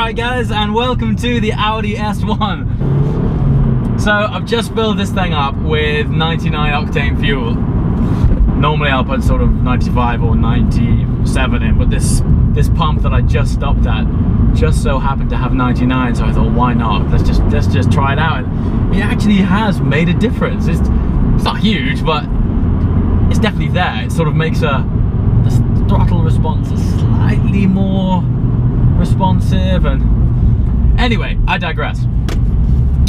Alright guys, and welcome to the Audi S1. So I've just filled this thing up with 99 octane fuel. Normally I'll put sort of 95 or 97 in, but this pump that I just stopped at just so happened to have 99, so I thought, why not? Let's just try it out. And it actually has made a difference. It's not huge, but it's definitely there. It sort of makes the throttle response slightly more responsive, and anyway, I digress.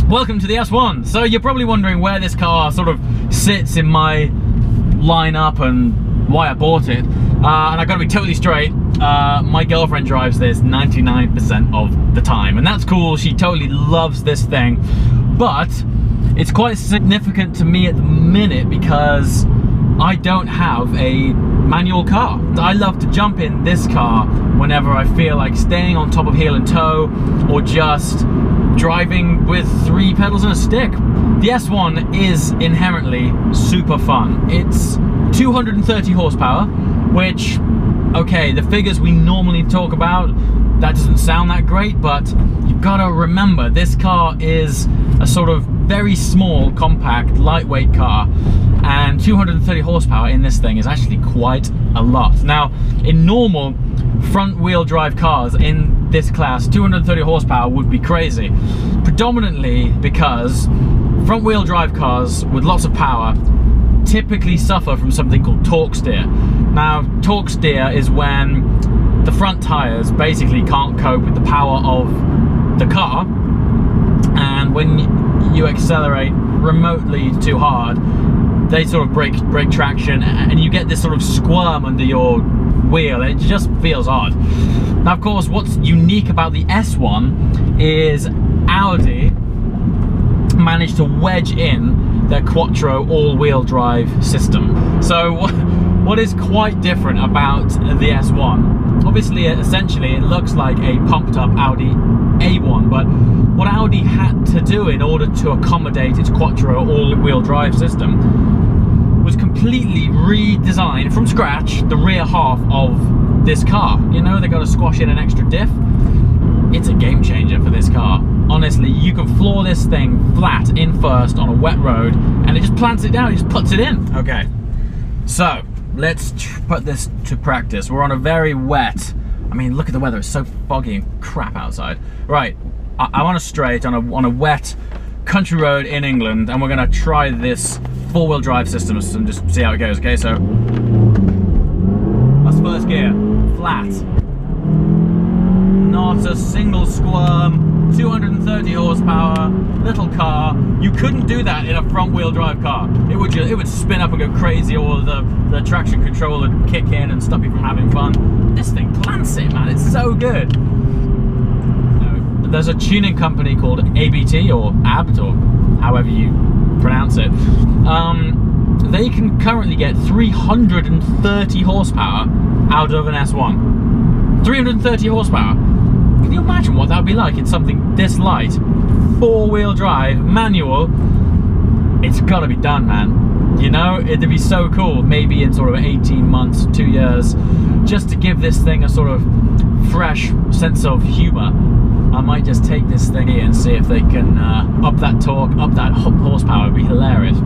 Welcome to the S1. So you're probably wondering where this car sort of sits in my lineup and why I bought it. And I gotta be totally straight, my girlfriend drives this 99% of the time, and that's cool. She totally loves this thing, but it's quite significant to me at the minute because I don't have a manual car. I love to jump in this car whenever I feel like staying on top of heel and toe, or just driving with 3 pedals and a stick. The S1 is inherently super fun. It's 230 horsepower, which, okay, the figures we normally talk about, that doesn't sound that great, but you've got to remember this car is a sort of very small, compact, lightweight car, and 230 horsepower in this thing is actually quite a lot. Now, in normal front-wheel drive cars in this class, 230 horsepower would be crazy, predominantly because front-wheel drive cars with lots of power typically suffer from something called torque steer. Now, torque steer is when the front tires basically can't cope with the power of the car, and when you accelerate remotely too hard, they sort of break traction, and you get this sort of squirm under your wheel. It just feels odd. Now, of course, what's unique about the S1 is Audi managed to wedge in their Quattro all-wheel drive system. So what is quite different about the S1? Obviously, essentially, it looks like a pumped-up Audi A1, but what Audi had to do in order to accommodate its Quattro all-wheel drive system was completely redesign from scratch the rear half of this car. You know, they got to squash in an extra diff. It's a game changer for this car. Honestly, you can floor this thing flat in first on a wet road, and it just plants it down, it just puts it in. Okay, so let's put this to practice. We're on a very wet, I mean, look at the weather, it's so foggy and crap outside. Right, I'm on a straight, on a wet country road in England, and we're gonna try this 4-wheel drive system and just see how it goes. Okay, so that's first gear, flat. Not a single squirm, 230 horsepower, little car. You couldn't do that in a front-wheel drive car. It would spin up and go crazy, or the traction control would kick in and stop you from having fun. This thing plants it, man. It's so good. There's a tuning company called ABT, or ABT, or however you pronounce it. They can currently get 330 horsepower out of an S1. 330 horsepower. Can you imagine what that would be like in something this light? 4-wheel drive, manual. It's got to be done, man. You know, it'd be so cool, maybe in sort of 18 months, 2 years, just to give this thing a sort of fresh sense of humor. I might just take this thing here and see if they can up that torque, up that horsepower. It'd be hilarious.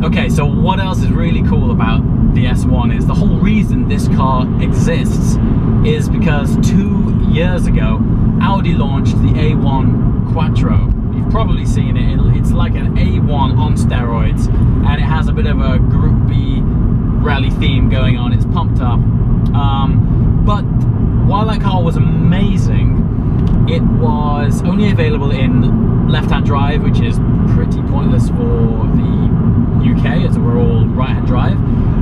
Okay, so what else is really cool about the S1 is the whole reason this car exists is because 2 years ago, Audi launched the A1 Quattro. You've probably seen it. It's like an A1 on steroids, and it has a bit of a Group B rally theme going on. It's pumped up. But while that car was amazing, it was only available in left-hand drive, which is pretty pointless for the UK, as we're all right-hand drive.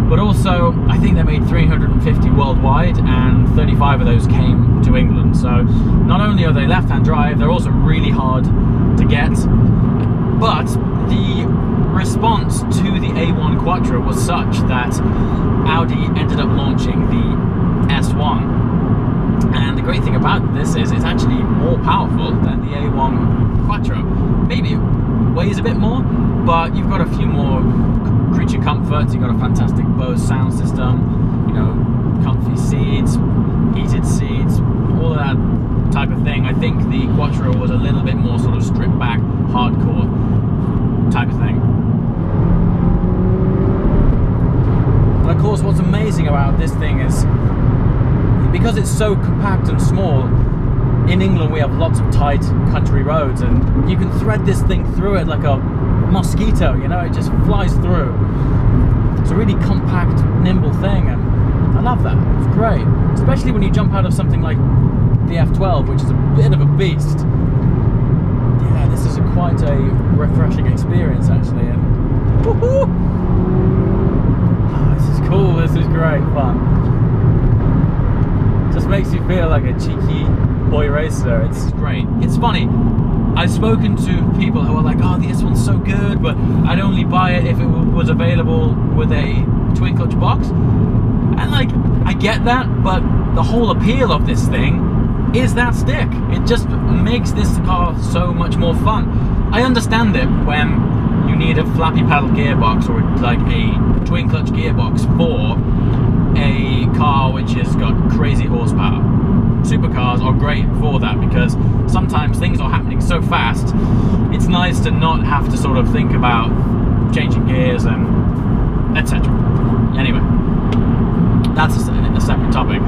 But also, I think they made 350 worldwide, and 35 of those came to England. So not only are they left-hand drive, they're also really hard to get. But the response to the A1 Quattro was such that Audi ended up launching the S1. And the great thing about this is it's actually more powerful than the A1 Quattro. Maybe it weighs a bit more, but you've got a few more creature comforts. You've got a fantastic Bose sound system, you know, comfy seats, heated seats, all of that type of thing. I about this thing is, because it's so compact and small, in England we have lots of tight country roads, and you can thread this thing through it like a mosquito, you know, it just flies through. It's a really compact, nimble thing, and I love that. It's great, especially when you jump out of something like the F12, which is a bit of a beast. Yeah, this is quite a refreshing experience, actually, and woohoo! Oh, this is cool, this is great fun. Just makes you feel like a cheeky boy racer. It's great. It's funny, I've spoken to people who are like, oh, the S1's so good, but I'd only buy it if it was available with a twin clutch box. And like, I get that, but the whole appeal of this thing is that stick. It just makes this car so much more fun. I understand it when you need a flappy paddle gearbox or like a twin clutch gearbox for a car which has got crazy horsepower. Supercars are great for that because sometimes things are happening so fast, it's nice to not have to sort of think about changing gears and etc. Anyway, that's a separate topic.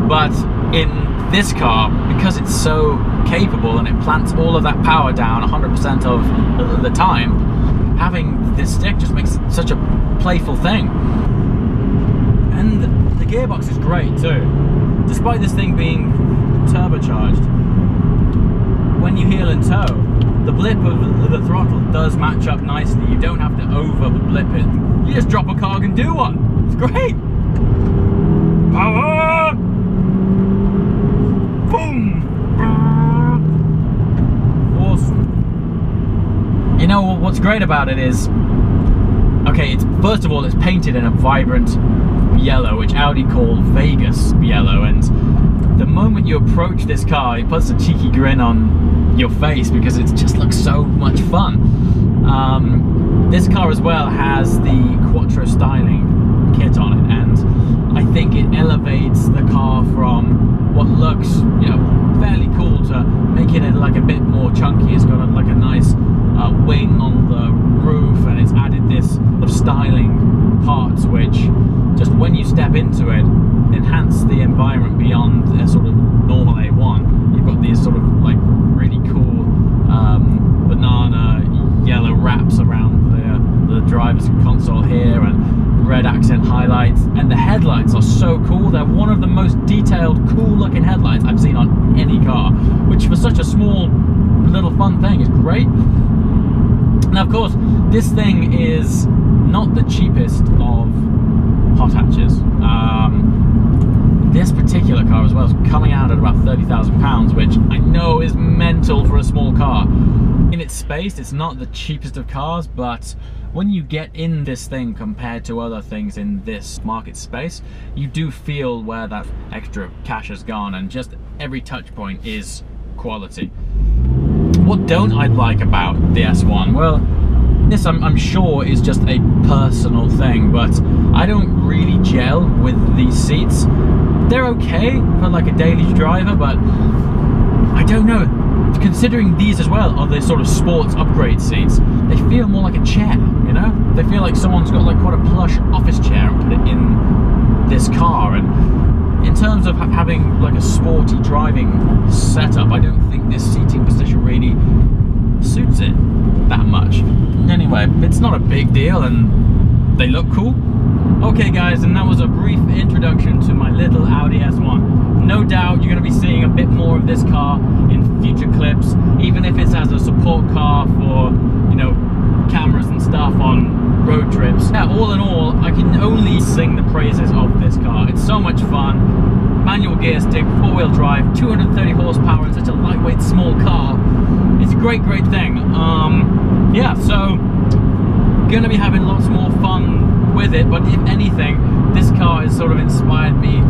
But in this car, because it's so capable and it plants all of that power down 100% of the time, having this stick just makes it such a playful thing. And the gearbox is great too. Despite this thing being turbocharged, when you heel and toe, the blip of the throttle does match up nicely. You don't have to over blip it. You just drop a cog and do one. It's great. Power! Boom! Awesome. You know what's great about it is, okay, it's first of all it's painted in a vibrant yellow, which Audi call Vegas yellow, and the moment you approach this car, it puts a cheeky grin on your face because it just looks so much fun. This car as well has the Quattro styling kit on it, and I think it elevates the car from what looks, you know, fairly cool to making it like a bit more chunky. It's got like a nice wing on the roof, and it's added this sort of styling parts which, just when you step into it, enhance the environment beyond a sort of normal A1. You've got these sort of like really cool banana yellow wraps around the driver's console here, and red accent highlights, and the headlights are so cool. They're one of the most detailed, cool looking headlights I've seen on any car, which for such a small little fun thing is great. Now of course, this thing is not the cheapest of hot hatches. This particular car as well is coming out at about £30,000, which I know is mental for a small car. In its space, it's not the cheapest of cars, but when you get in this thing compared to other things in this market space, you do feel where that extra cash has gone, and just every touch point is quality. What don't I like about the S1? Well, this I'm sure is just a personal thing, but I don't really gel with these seats. They're okay for like a daily driver, but I don't know. Considering these as well are the sort of sports upgrade seats, they feel more like a chair, you know? They feel like someone's got like quite a plush office chair and put it in this car. And in terms of having like a sporty driving setup, I don't think this seating position really suits it that much. Anyway, it's not a big deal and they look cool. Okay guys, and that was a brief introduction to my little Audi S1. No doubt you're going to be seeing a bit more of this car in future clips, even if it's as a support car for, you know, cameras and stuff on road trips. Yeah, all in all, I can only sing the praises of this car. It's so much fun. Manual gear stick, 4-wheel drive, 230 horsepower in such a lightweight small car. It's a great thing. Yeah, so gonna be having lots more fun with it, but if anything, this car has sort of inspired me